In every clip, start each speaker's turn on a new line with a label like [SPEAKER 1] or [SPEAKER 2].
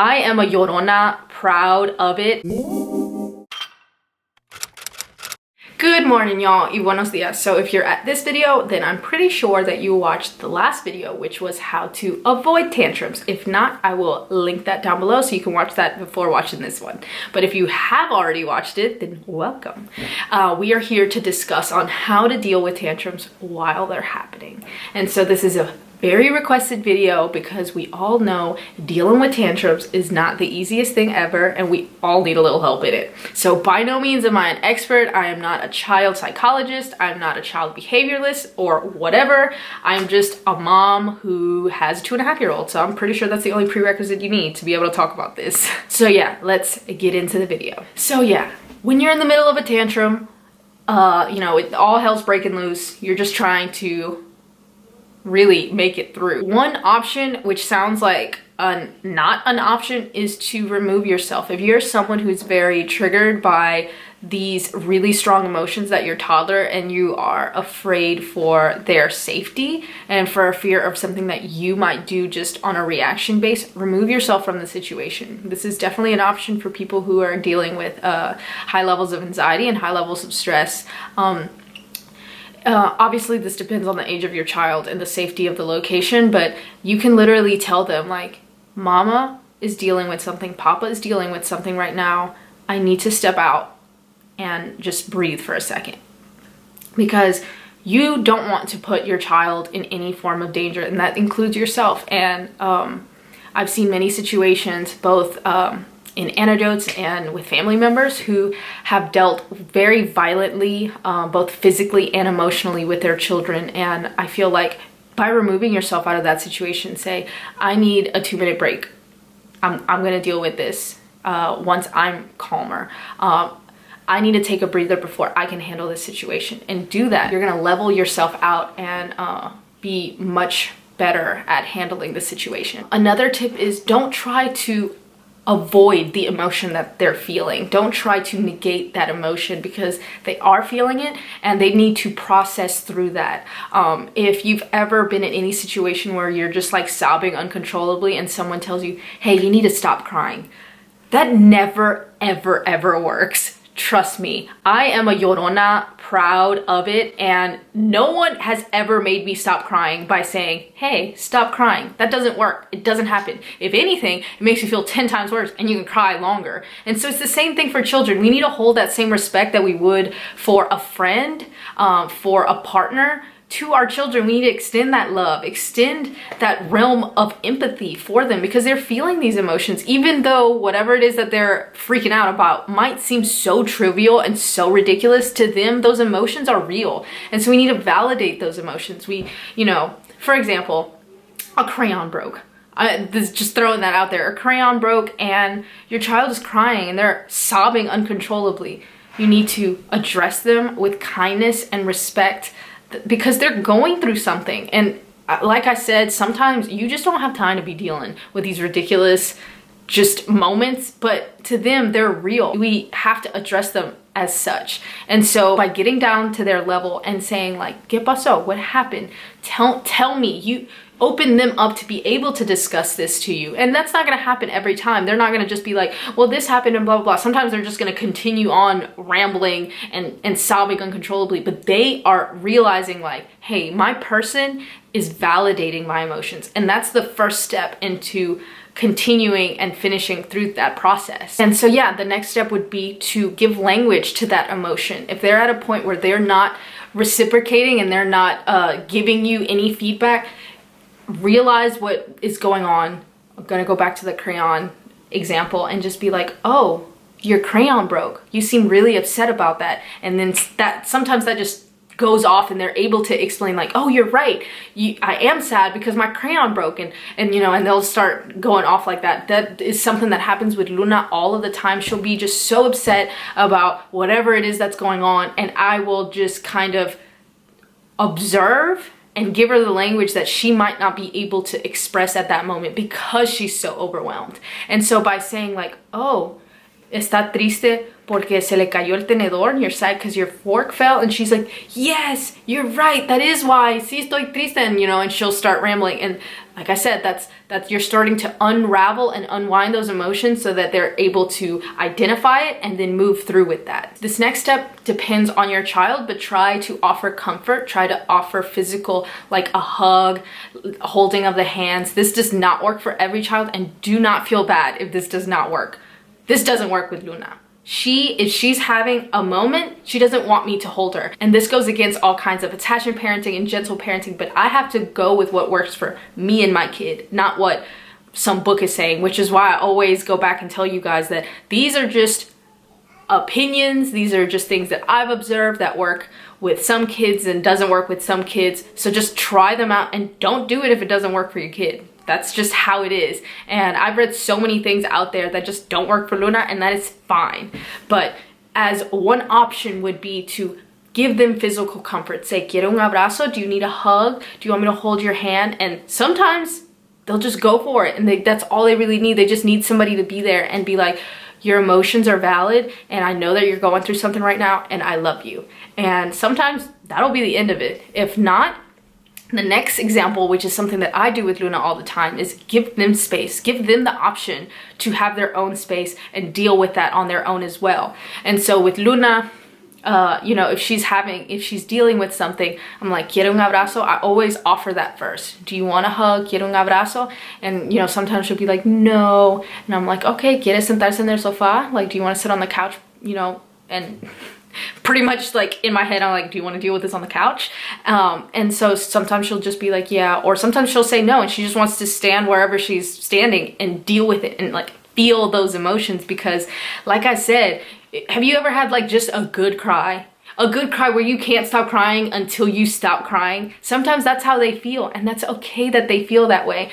[SPEAKER 1] I am a llorona, proud of it. Good morning, y'all, y buenos dias. So if you're at this video, then I'm pretty sure that you watched the last video, which was how to avoid tantrums. If not, I will link that down below so you can watch that before watching this one. But if you have already watched it, then welcome. We are here to discuss on how to deal with tantrums while they're happening. And so this is a very requested video because we all know dealing with tantrums is not the easiest thing ever, and we all need a little help in it. So by no means am I an expert. I am not a child psychologist. I'm not a child behavioralist or whatever. I'm just a mom who has a 2.5-year-old. So I'm pretty sure that's the only prerequisite you need to be able to talk about this. So yeah, let's get into the video. So yeah, when you're in the middle of a tantrum, you know, all hell's breaking loose. You're just trying to really make it through. One option, which sounds like not an option, is to remove yourself. If you're someone who's very triggered by these really strong emotions that your toddler, and you are afraid for their safety and for a fear of something that you might do just on a reaction base, remove yourself from the situation. This is definitely an option for people who are dealing with high levels of anxiety and high levels of stress. Obviously this depends on the age of your child and the safety of the location, but you can literally tell them, like, mama is dealing with something, papa is dealing with something right now. I need to step out and just breathe for a second, because you don't want to put your child in any form of danger, and that includes yourself. And I've seen many situations, both in anecdotes and with family members, who have dealt very violently, both physically and emotionally, with their children. And I feel like by removing yourself out of that situation, say, I need a 2-minute break. I'm gonna deal with this once I'm calmer. I need to take a breather before I can handle this situation, and do that. You're gonna level yourself out and be much better at handling the situation. Another tip is, don't try to avoid the emotion that they're feeling. Don't try to negate that emotion, because they are feeling it and they need to process through that. If you've ever been in any situation where you're just like sobbing uncontrollably and someone tells you, hey, you need to stop crying, that never, ever, ever works. Trust me, I am a llorona, proud of it, and no one has ever made me stop crying by saying, hey, stop crying. That doesn't work. It doesn't happen. If anything, it makes you feel 10 times worse, and you can cry longer. And so it's the same thing for children. We need to hold that same respect that we would for a friend, for a partner, to our children. We need to extend that love, extend that realm of empathy for them, because they're feeling these emotions, even though whatever it is that they're freaking out about might seem so trivial and so ridiculous to them. Those emotions are real. And so we need to validate those emotions. You know, for example, a crayon broke. Just throwing that out there. A crayon broke and your child is crying and they're sobbing uncontrollably. You need to address them with kindness and respect, because they're going through something. And like I said, sometimes you just don't have time to be dealing with these ridiculous just moments, but to them, they're real. We have to address them as such. And so by getting down to their level and saying, like, ¿Qué pasó? What happened? Tell me. You open them up to be able to discuss this to you. And that's not going to happen every time. They're not going to just be like, well, this happened and blah, blah, blah. Sometimes they're just going to continue on rambling and sobbing uncontrollably, but they are realizing, like, hey, my person is validating my emotions. And that's the first step into continuing and finishing through that process. And so yeah, the next step would be to give language to that emotion. If they're at a point where they're not reciprocating and they're not giving you any feedback, realize what is going on. I'm gonna go back to the crayon example and just be like, oh, your crayon broke. You seem really upset about that. And then sometimes that just goes off and they're able to explain, like, oh, you're right. I am sad because my crayon broke, and you know, and they'll start going off like that. That is something that happens with Luna all of the time. She'll be just so upset about whatever it is that's going on, and I will just kind of observe and give her the language that she might not be able to express at that moment because she's so overwhelmed. And so by saying, like, oh, está triste porque se le cayó el tenedor, and you're sad because your fork fell, and she's like, yes, you're right, that is why, sí estoy triste, and you know, and she'll start rambling. And like I said, that's you're starting to unravel and unwind those emotions so that they're able to identify it and then move through with that. This next step depends on your child, but try to offer comfort, try to offer physical, like a hug, holding of the hands. This does not work for every child, and do not feel bad if this does not work. This doesn't work with Luna. If she's having a moment, she doesn't want me to hold her. And this goes against all kinds of attachment parenting and gentle parenting, but I have to go with what works for me and my kid, not what some book is saying, which is why I always go back and tell you guys that these are just opinions. These are just things that I've observed that work with some kids and doesn't work with some kids. So just try them out and don't do it if it doesn't work for your kid. That's just how it is. And I've read so many things out there that just don't work for Luna, and that is fine. But as one option would be to give them physical comfort. Say, quiero un abrazo? Do you need a hug? Do you want me to hold your hand? And sometimes they'll just go for it, and that's all they really need. They just need somebody to be there and be like, your emotions are valid, and I know that you're going through something right now, and I love you. And sometimes that'll be the end of it. If not, the next example, which is something that I do with Luna all the time, is give them space. Give them the option to have their own space and deal with that on their own as well. And so with Luna, you know, if she's dealing with something, I'm like, quiero un abrazo? I always offer that first. Do you want a hug? Quiero un abrazo? And, you know, sometimes she'll be like, no. And I'm like, okay, ¿quieres sentarse en el sofá? Like, do you want to sit on the couch? You know, and pretty much like in my head, I'm like, do you want to deal with this on the couch? And so sometimes she'll just be like, yeah. Or sometimes she'll say no, and she just wants to stand wherever she's standing and deal with it and like feel those emotions. Because like I said, have you ever had like just a good cry? A good cry where you can't stop crying until you stop crying? Sometimes that's how they feel, and that's okay that they feel that way.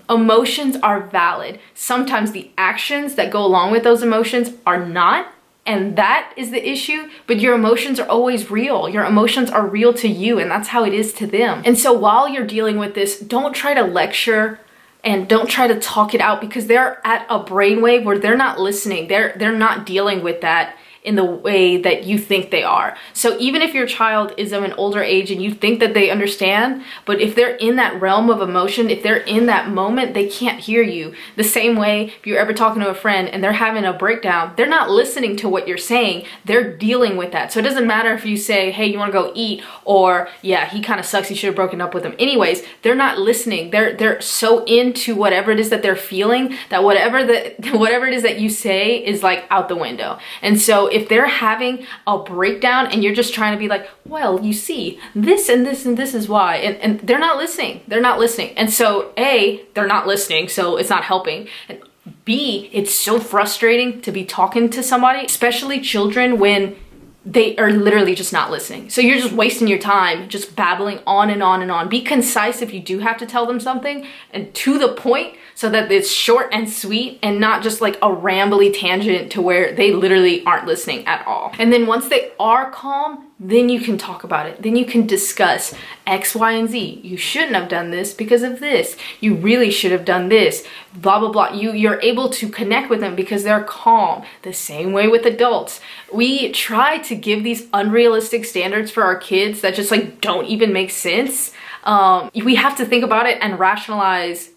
[SPEAKER 1] Emotions are valid. Sometimes the actions that go along with those emotions are not. And that is the issue, but your emotions are always real. Your emotions are real to you, and that's how it is to them. And so while you're dealing with this, don't try to lecture and don't try to talk it out, because they're at a brainwave where they're not listening. They're not dealing with that in the way that you think they are. So even if your child is of an older age and you think that they understand, but if they're in that realm of emotion, if they're in that moment, they can't hear you. The same way if you're ever talking to a friend and they're having a breakdown, they're not listening to what you're saying, they're dealing with that. So it doesn't matter if you say, hey, you wanna go eat, or yeah, he kind of sucks, you should have broken up with him. Anyways, they're not listening. They're so into whatever it is that they're feeling that whatever it is that you say is like out the window. And so if they're having a breakdown and you're just trying to be like, well, you see, this and this and this is why, and they're not listening. They're not listening. And so A, they're not listening, so it's not helping. And B, it's so frustrating to be talking to somebody, especially children, when they are literally just not listening. So you're just wasting your time just babbling on and on and on. Be concise if you do have to tell them something, and to the point, so that it's short and sweet and not just like a rambly tangent to where they literally aren't listening at all. And then once they are calm, then you can talk about it. Then you can discuss X, Y, and Z. You shouldn't have done this because of this. You really should have done this. Blah, blah, blah. You're able to connect with them because they're calm. The same way with adults. We try to give these unrealistic standards for our kids that just like don't even make sense. We have to think about it and rationalize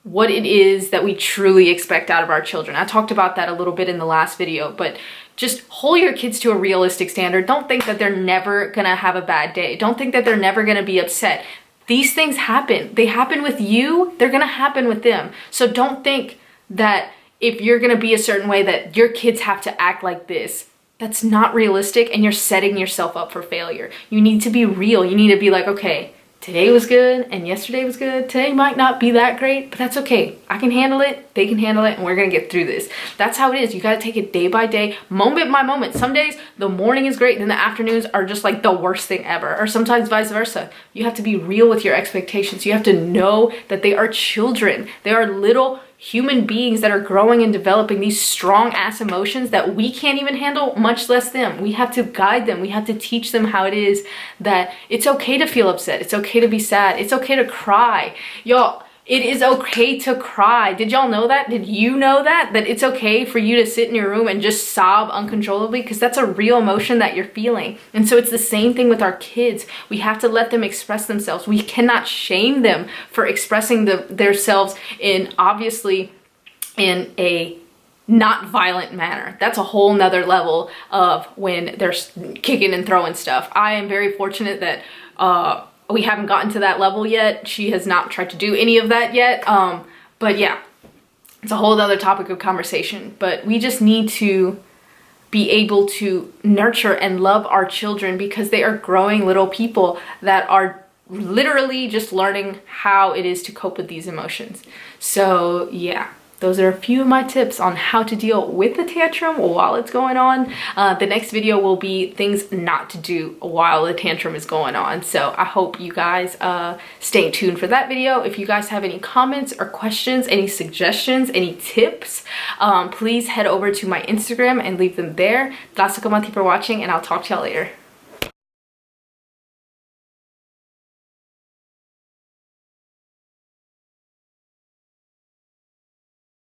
[SPEAKER 1] what it is that we truly expect out of our children. I talked about that a little bit in the last video, but just hold your kids to a realistic standard. Don't think that they're never gonna have a bad day. Don't think that they're never gonna be upset. These things happen. They happen with you, they're gonna happen with them. So don't think that if you're gonna be a certain way that your kids have to act like this. That's not realistic, and you're setting yourself up for failure. You need to be real. You need to be like, okay, today was good and yesterday was good. Today might not be that great, but that's okay. I can handle it, they can handle it, and we're gonna get through this. That's how it is. You gotta take it day by day, moment by moment. Some days the morning is great and then the afternoons are just like the worst thing ever, or sometimes vice versa. You have to be real with your expectations. You have to know that they are children. They are little human beings that are growing and developing these strong ass emotions that we can't even handle, much less them. We have to guide them. We have to teach them how it is that it's okay to feel upset. It's okay to be sad. It's okay to cry. Y'all, It is okay to cry. Did y'all know that? Did you know that? That it's okay for you to sit in your room and just sob uncontrollably, because that's a real emotion that you're feeling. And so it's the same thing with our kids. We have to let them express themselves. We cannot shame them for expressing themselves in, obviously, in a not violent manner. That's a whole nother level of when they're kicking and throwing stuff. I am very fortunate that we haven't gotten to that level yet. She has not tried to do any of that yet. But yeah, it's a whole other topic of conversation. But we just need to be able to nurture and love our children, because they are growing little people that are literally just learning how it is to cope with these emotions. So yeah. Those are a few of my tips on how to deal with the tantrum while it's going on. The next video will be things not to do while the tantrum is going on. So I hope you guys stay tuned for that video. If you guys have any comments or questions, any suggestions, any tips, please head over to my Instagram and leave them there. Tlazocamahti for watching, and I'll talk to y'all later.